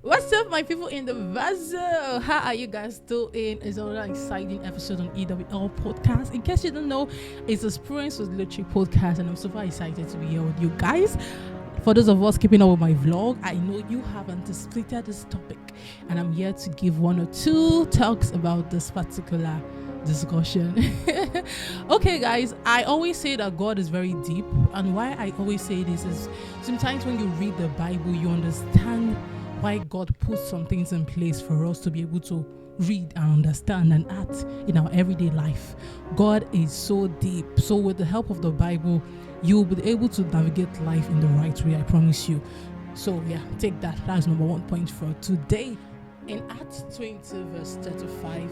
What's up, my people in the vessel? How are you guys doing? It's another exciting episode on EWL podcast. In case you don't know, it's Experience with Luchi podcast, and I'm super excited to be here with you guys. For those of us keeping up with my vlog, I know you have anticipated this topic, and I'm here to give one or two talks about this particular discussion. Okay, guys, I always say that God is very deep, and why I always say this is sometimes when you read the Bible, you understand why God puts some things in place for us to be able to read and understand and act in our everyday life. God is so deep. So with the help of the Bible, you'll be able to navigate life in the right way, I promise you. So yeah, take that. That's number 1 point for today. In Acts 20 verse 35,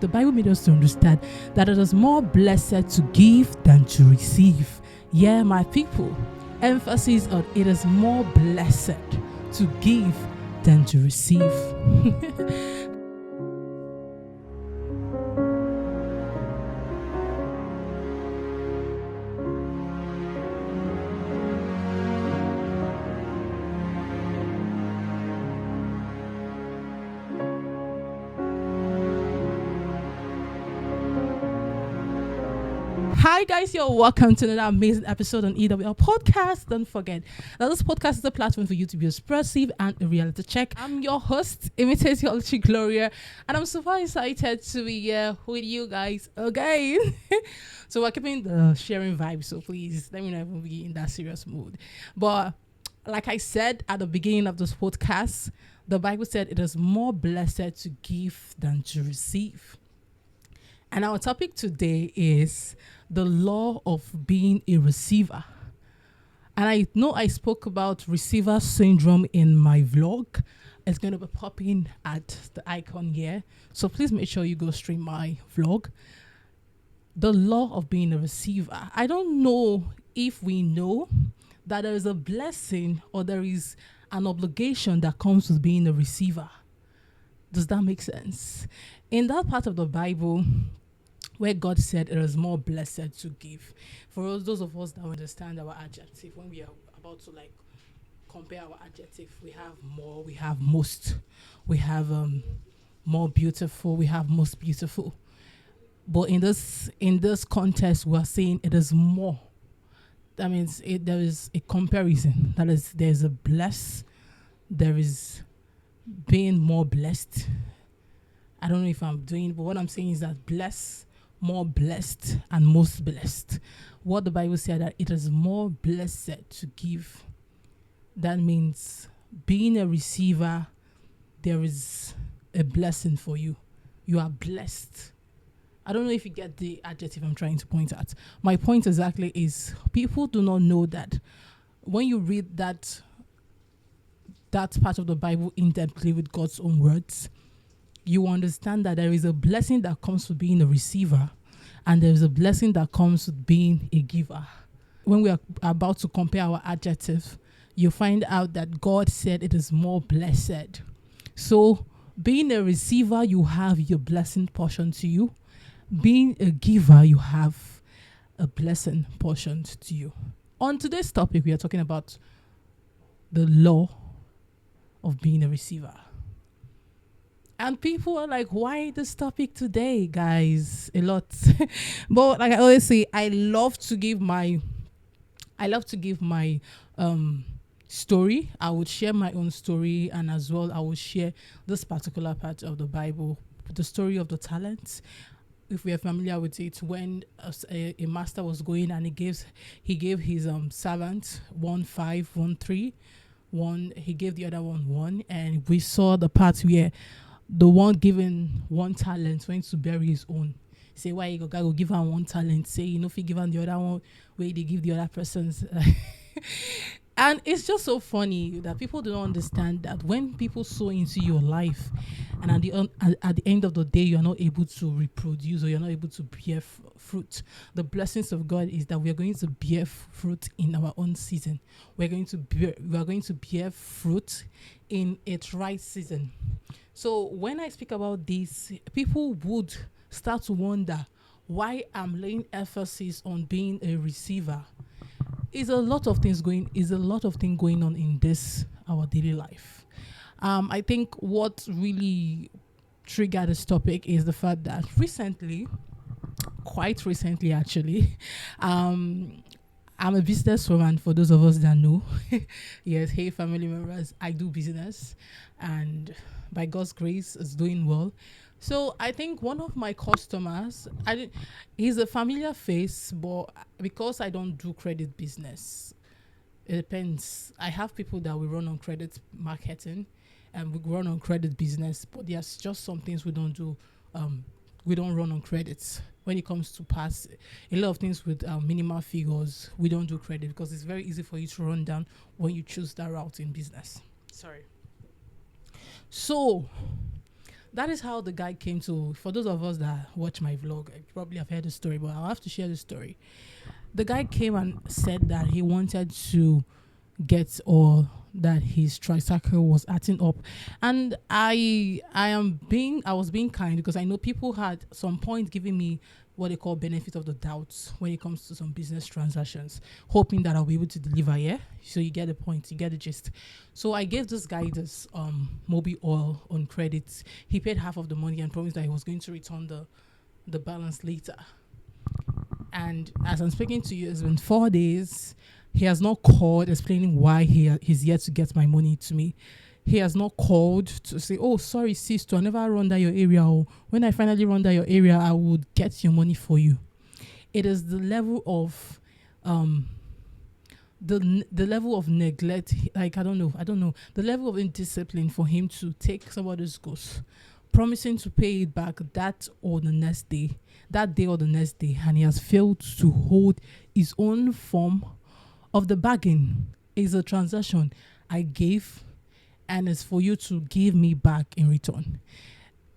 the Bible made us to understand that it is more blessed to give than to receive. Yeah, my people. Emphasis on it is more blessed to give than to receive. Hi guys, you're welcome to another amazing episode on EWL podcast. Don't forget that this podcast is a platform for you to be expressive and a reality check. I'm your host, Imitate Your Luchi Gloria, and I'm super excited to be here with you guys again. So we're keeping the sharing vibe, so please let me know if we'll be in that serious mood. But like I said at the beginning of this podcast, the Bible said it is more blessed to give than to receive. And our topic today is the law of being a receiver. And I know I spoke about receiver syndrome in my vlog. It's going to be popping at the icon here. So please make sure you go stream my vlog. The law of being a receiver. I don't know if we know that there is a blessing or there is an obligation that comes with being a receiver. Does that make sense? In that part of the Bible where God said it is more blessed to give. For us, those of us that understand our adjective, when we are about to compare our adjective, we have more, we have most, we have more beautiful, we have most beautiful. But in this context, we are saying it is more. That means there is a comparison. That is, there's a bless, there is being more blessed. I don't know if I'm doing it, but what I'm saying is that bless, more blessed, and most blessed. What the Bible said that it is more blessed to give. That means being a receiver, there is a blessing for you. You are blessed. I don't know if you get the adjective I'm trying to point at. My point exactly is people do not know that when you read that part of the Bible in depthly with God's own words, you understand that there is a blessing that comes with being a receiver, and there is a blessing that comes with being a giver. When we are about to compare our adjective, you find out that God said it is more blessed. So being a receiver, you have your blessing portion to you. Being a giver, you have a blessing portioned to you. On today's topic, we are talking about the law of being a receiver. And people are like, why this topic today, guys? A lot. But like I always say, I love to give my story. I would share my own story, and as well I will share this particular part of the Bible, the story of the talents. If we are familiar with it, when a master was going and he gave his servant 1 5, 1 3, he gave the other one 1, and we saw the part where the one given 1 talent went to bury his own. Say, why you go give him 1 talent? Say, if you give him the other one, where they give the other person's. And it's just so funny that people don't understand that when people sow into your life, and at the end of the day, you're not able to reproduce, or you're not able to bear fruit. The blessings of God is that we are going to bear fruit in our own season. We are going to bear fruit in its right season. So when I speak about this, people would start to wonder why I'm laying emphasis on being a receiver. Is a lot of things going on in this our daily life. I think what really triggered this topic is the fact that recently, quite recently actually, um, I'm a businesswoman for those of us that know. Yes, hey family members, I do business and by God's grace it's doing well. So I think one of my customers, he's a familiar face, but because I don't do credit business, it depends. I have people that we run on credit marketing and we run on credit business, but there's just some things we don't do. Um, we don't run on credits. When it comes to pass, a lot of things with minimal figures, we don't do credit because it's very easy for you to run down when you choose that route in business. Sorry. So that is how the guy came to. For those of us that watch my vlog, I probably have heard the story, but I'll have to share the story. The guy came and said that he wanted to get or that his tricycle was acting up, and I was being kind because I know people had some point giving me what they call benefit of the doubt when it comes to some business transactions, hoping that I'll be able to deliver. Yeah, so you get the point, you get the gist. So I gave this guy this Mobi oil on credit. He paid half of the money and promised that he was going to return the balance later. And as I'm speaking to you, it's been 4 days. He has not called explaining why he's yet to get my money to me. He has not called to say, oh, sorry, sister, I never run down your area. Or when I finally run down your area, I would get your money for you. It is the level of the level of neglect, like I don't know, the level of indiscipline for him to take somebody's goods, promising to pay it back that day or the next day, and he has failed to hold his own form of the bargain. Is a transaction I gave and it's for you to give me back in return.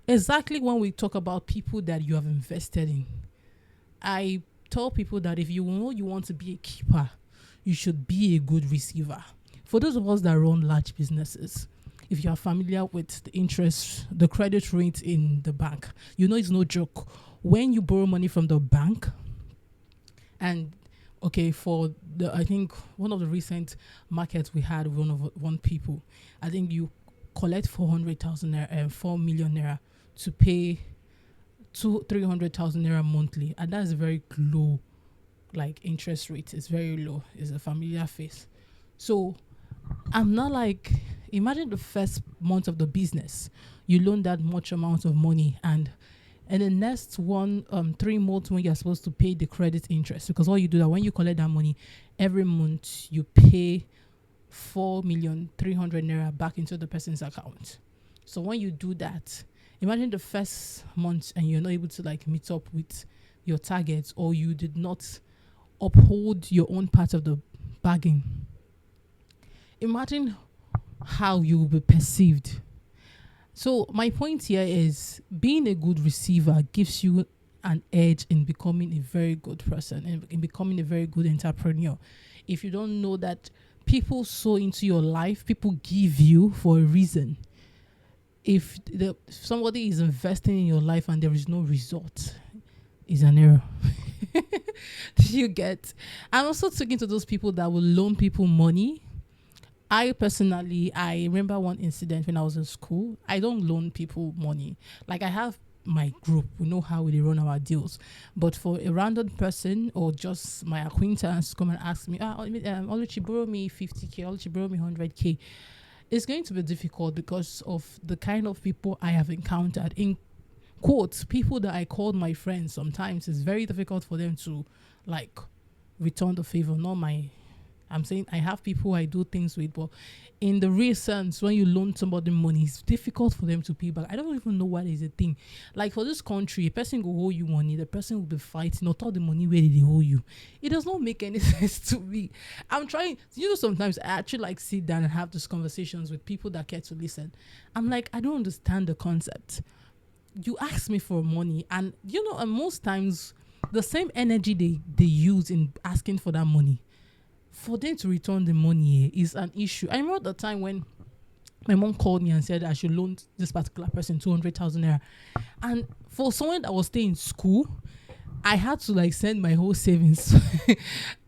Exactly when we talk about people that you have invested in, I tell people that if you know you want to be a keeper, you should be a good receiver. For those of us that run large businesses, if you are familiar with the interest, the credit rate in the bank, you know it's no joke. When you borrow money from the bank, and okay, I think one of the recent markets we had, one people, I think you collect 400,000 naira, 4 million naira to pay 300,000 naira monthly, and that's a very low, like interest rate. It's very low. It's a familiar face. So I'm not like, imagine the first month of the business, you loan that much amount of money, and the next 3 months when you're supposed to pay the credit interest, because all you do that when you collect that money every month, you pay 4,300,000 naira back into the person's account. So when you do that, imagine the first month and you're not able to like meet up with your targets, or you did not uphold your own part of the bargain. Imagine how you will be perceived. So my point here is being a good receiver gives you an edge in becoming a very good person and in becoming a very good entrepreneur. If you don't know that people sow into your life, people give you for a reason. If somebody is investing in your life and there is no result, is an error. You get? I'm also talking to those people that will loan people money. I remember one incident when I was in school. I don't loan people money. Like, I have my group, we know how we run our deals. But for a random person or just my acquaintance come and ask me, Luchi, borrow me 50K, Luchi, borrow me 100K. It's going to be difficult because of the kind of people I have encountered. In quotes, people that I called my friends, sometimes it's very difficult for them to like return the favor. I'm saying I have people I do things with, but in the real sense, when you loan somebody money, it's difficult for them to pay back. I don't even know what is a thing. Like for this country, a person will owe you money, the person will be fighting, not all the money where they owe you. It does not make any sense to me. I'm trying, sometimes I actually like sit down and have these conversations with people that care to listen. I'm like, I don't understand the concept. You ask me for money, and and most times the same energy they use in asking for that money, for them to return the money is an issue. I remember the time when my mom called me and said I should loan this particular person 200,000 naira. And for someone that was staying in school, I had to like send my whole savings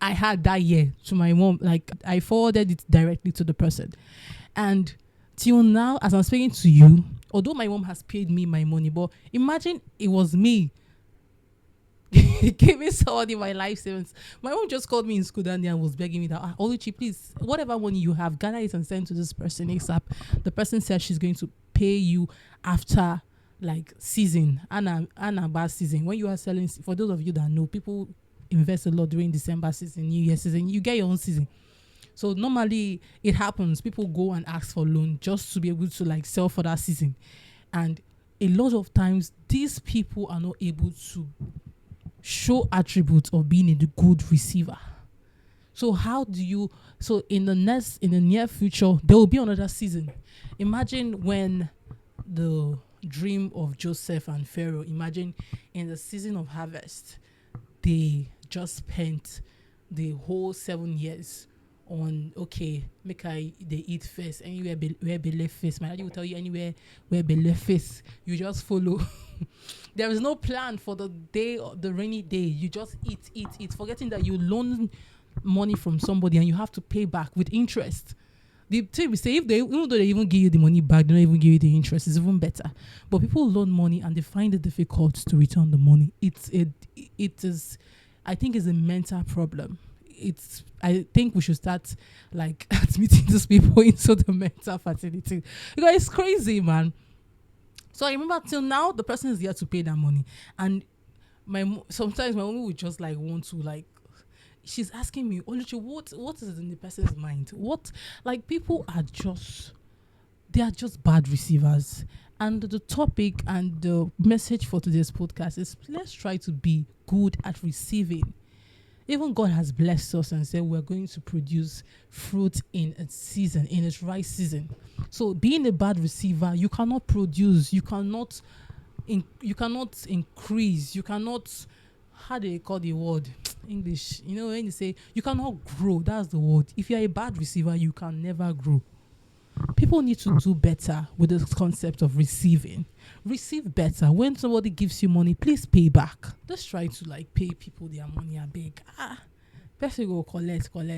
I had that year to my mom. Like I forwarded it directly to the person. And till now, as I'm speaking to you, although my mom has paid me my money, but imagine it was me giving somebody my life savings. My mom just called me in school that day and was begging me that, Oluchi, please, whatever money you have, gather it and send to this person ASAP. The person said she's going to pay you after like season and a bad season. When you are selling, for those of you that know, people invest a lot during December season, New Year season, you get your own season. So normally it happens. People go and ask for loan just to be able to like sell for that season. And a lot of times these people are not able to show attributes of being a good receiver. So how do you, so in the near future, there will be another season. Imagine when the dream of Joseph and Pharaoh, imagine in the season of harvest, they just spent the whole 7 years on, okay, they eat first, anywhere where belay first. My daddy will tell you anywhere where belay first, you just follow. There is no plan for the day, the rainy day. You just eat, forgetting that you loan money from somebody and you have to pay back with interest. The thing we say, even though they even give you the money back, they don't even give you the interest. It's even better. But people loan money and they find it difficult to return the money. It is, I think, is a mental problem. I think we should start like admitting these people into the mental facility, because it's crazy, man. So I remember till now the person is there to pay that money, and sometimes my mom would just like want to like, she's asking me, Oluchi, what is in the person's mind? What, like, people are just, they are just bad receivers. And the topic and the message for today's podcast is, let's try to be good at receiving. Even God has blessed us and said we're going to produce fruit in its season, in its right season. So being a bad receiver, you cannot produce, you cannot increase, you cannot, how do they call the word? English, when you say you cannot grow, that's the word. If you're a bad receiver, you can never grow. People need to do better with this concept of receiving. Receive better. When somebody gives you money, please pay back. Let's try to like pay people their money. I beg. Person go collect. My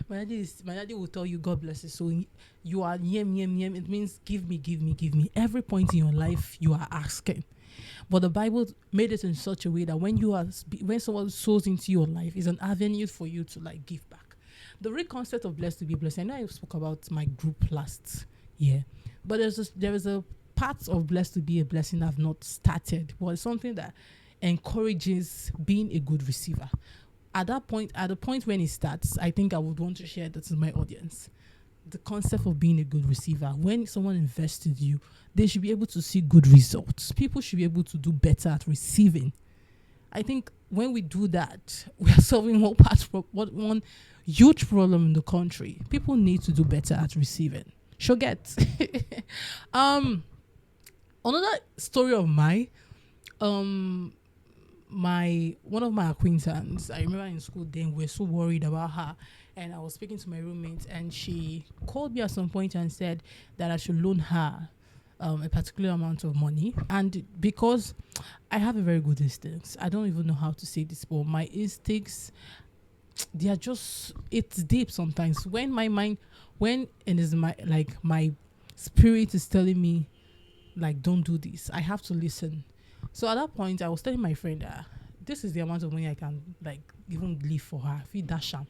daddy will tell you, God bless you. So you are yem. It means give me. Every point in your life you are asking. But the Bible made it in such a way that when someone sows into your life, is an avenue for you to like give back. The real concept of blessed to be blessed, I know I spoke about my group last year, but there is a part of blessed to be a blessing I've not started, but it's something that encourages being a good receiver. At the point when it starts, I think I would want to share that with my audience. The concept of being a good receiver. When someone invested you, they should be able to see good results. People should be able to do better at receiving. I think when we do that, we are solving one huge problem in the country. People need to do better at receiving. Get. Another story of mine. One of my acquaintances, I remember in school then, we were so worried about her, and I was speaking to my roommate, and she called me at some point and said that I should loan her a particular amount of money. And because I have a very good instincts, I don't even know how to say this, but my instincts, they are just, it's deep sometimes. When it is my spirit is telling me like, don't do this, I have to listen. So at that point, I was telling my friend that this is the amount of money I can like even leave for her. If you dash am,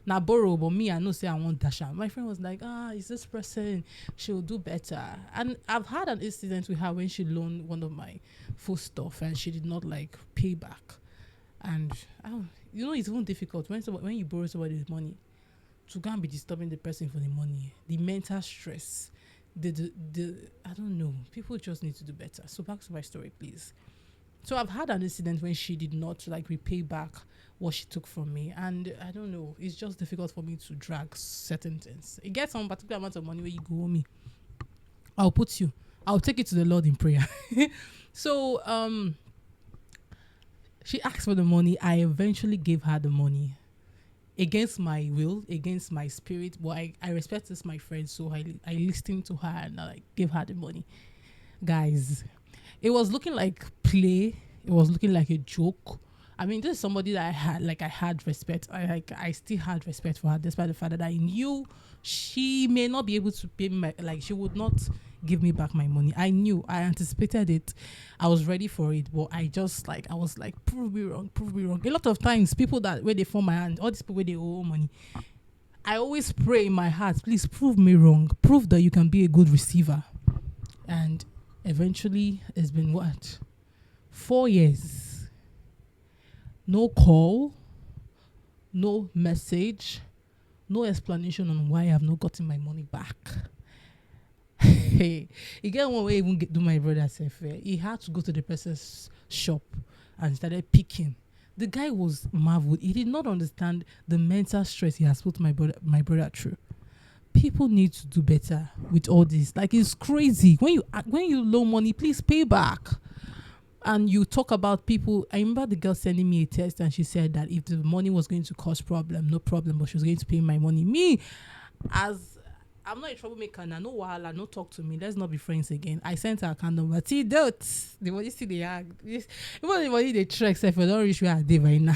now borrow, but me, I know say I won't dash am. My friend was like, is this person? She'll do better. And I've had an incident with her when she loaned one of my food stuff and she did not like pay back. And it's even difficult when you borrow somebody's money to go and be disturbing the person for the money. The mental stress, the I don't know. People just need to do better. So back to my story, please. So I've had an incident when she did not like repay back what she took from me, and I don't know, it's just difficult for me to drag certain things. It gets some particular amount of money where you go me, I'll take it to the Lord in prayer. So she asked for the money. I eventually gave her the money against my will, against my spirit, but I respect this my friend, so I listened to her and I gave her the money. Guys, it was looking like play, it was looking like a joke, I mean, this is somebody that I had respect. I still had respect for her, despite the fact that I knew she may not be able to pay me, she would not give me back my money. I knew, I anticipated it. I was ready for it, but I was like, prove me wrong, prove me wrong. A lot of times, people that, where they form my hand, all these people where they owe money, I always pray in my heart, please prove me wrong. Prove that you can be a good receiver. And eventually, it's been what? 4 years. No call, no message, no explanation on why I have not gotten my money back. Hey, you get one way even do my brother self. He had to go to the person's shop and started picking. The guy was marveled. He did not understand the mental stress he has put my brother through. People need to do better with all this. Like, it's crazy. When you loan money, please pay back. And you talk about people. I remember the girl sending me a text and she said that if the money was going to cause problem, no problem, but she was going to pay my money. Me, as I'm not a troublemaker, no wahala, no talk to me, let's not be friends again. I sent her account number. See, the money see they are. Even the money they track, if I don't reach where I did right now.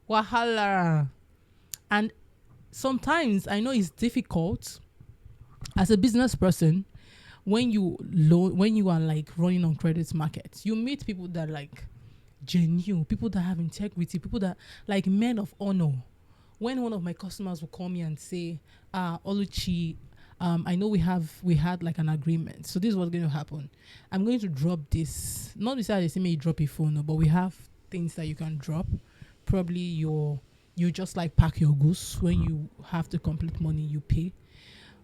Wahala. And sometimes I know it's difficult as a business person when you are like running on credit markets. You meet people that like genuine, people that have integrity, people that like men of honor. When one of my customers will call me and say, Luchi, I know we had like an agreement, so this is what's going to happen. I'm going to drop this. Not necessarily say me drop a phone, no, but we have things that you can drop. Probably you just like pack your goods. When you have to complete money, you pay.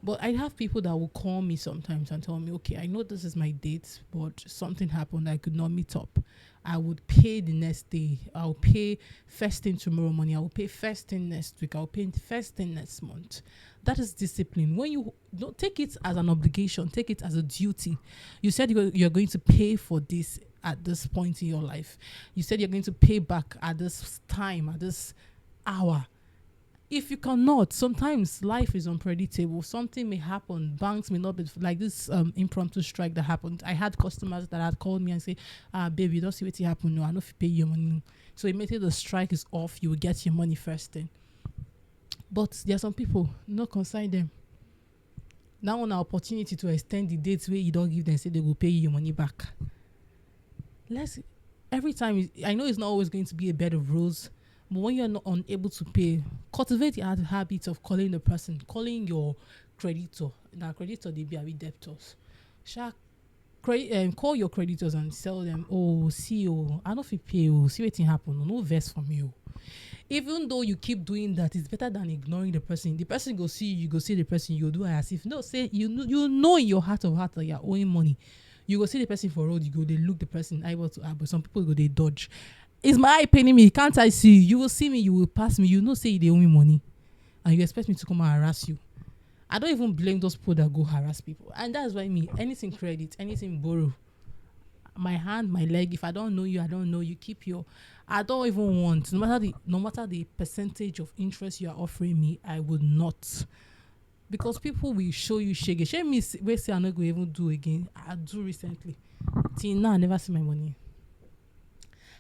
But I have people that will call me sometimes and tell me, okay, I know this is my date, but something happened, I could not meet up. I would pay the next day. I'll pay first thing tomorrow morning. I will pay first thing next week. I'll pay first thing next month. That is discipline. When you don't take it as an obligation, take it as a duty. You said you're going to pay for this at this point in your life. You said you're going to pay back at this time, at this hour. If you cannot, sometimes life is unpredictable. Something may happen. Banks may not be like this impromptu strike that happened. I had customers that had called me and say, baby, you don't see what happened. No, I know if you pay your money. So immediately the strike is off, you will get your money first thing. But there are some people, not consign them. Now an opportunity to extend the dates where you don't give them, say they will pay you your money back. Every time, I know it's not always going to be a bed of roses. But when you're not unable to pay, cultivate the habit of calling the person, calling your creditor. Now, creditor, they be with debtors. Call your creditors and tell them, see, I don't feel pay, see what happen, no verse from you. Even though you keep doing that, it's better than ignoring the person. The person go see you go see the person, you do as if, no, say, you know in your heart of heart that you're owing money. You go see the person for road, you go, they look the person able to but some people go, they dodge. Is my eye paining me? Can't I see you? You will see me, you will pass me. You know, say they owe me money. And you expect me to come and harass you. I don't even blame those people that go harass people. And that's why anything credit, anything borrow. My hand, my leg, if I don't know you, I don't know you. Keep your... I don't even want... No matter the percentage of interest you are offering me, I would not. Because people will show you shaggy. Show me where say I'm not going to even do again. I do recently. Till now, I never see my money.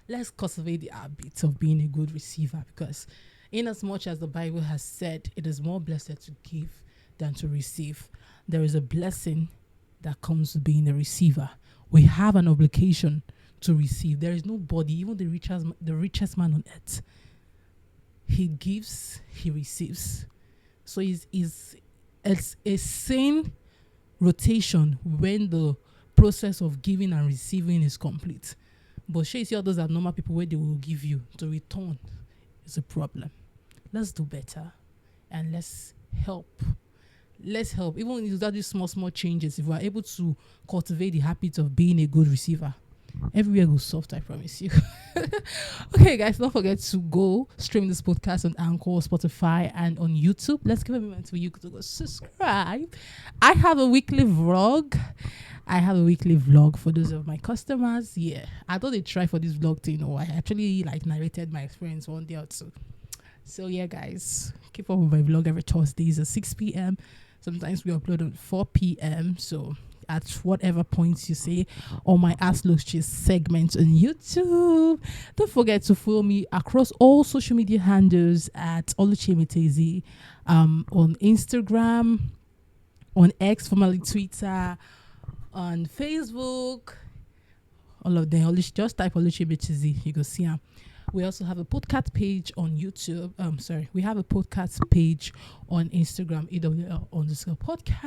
Let's cultivate the habit of being a good receiver, because in as much as the Bible has said it is more blessed to give than to receive, there is a blessing that comes with being a receiver. We have an obligation to receive. There is nobody, even the richest man on earth. He gives, he receives. So it's a sane rotation when the process of giving and receiving is complete. But see others are normal people where they will give you to return is a problem. Let's do better and let's help. Let's help. Even if that is small changes, if we are able to cultivate the habit of being a good receiver, everywhere goes soft, I promise you. Okay, guys, don't forget to go stream this podcast on Anchor, Spotify, and on YouTube. Let's give a moment for you to go subscribe. I have a weekly vlog. For those of my customers. Yeah, I thought they try for this vlog thing. I actually narrated my experience one day or two. So yeah, guys, keep up with my vlog every Thursdays at 6 p.m. Sometimes we upload on 4 p.m. So at whatever points you say on my Ask Luchi segment on YouTube. Don't forget to follow me across all social media handles at Oluchi Emitezi, on Instagram, on X, formerly Twitter, on Facebook, all of them. Just type Oluchi Emitezi, you go see them. We also have a podcast page on YouTube. We have a podcast page on Instagram, EWL_podcast.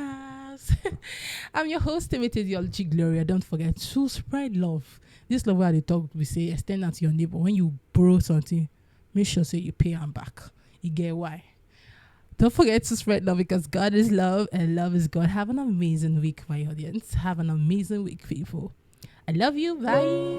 I'm your host, Oluchi Gloria. Don't forget to spread love. This love where they talk, we say, extend that to your neighbor. When you borrow something, make sure say you pay them back. You get why. Don't forget to spread love because God is love and love is God. Have an amazing week, my audience. Have an amazing week, people. I love you. Bye.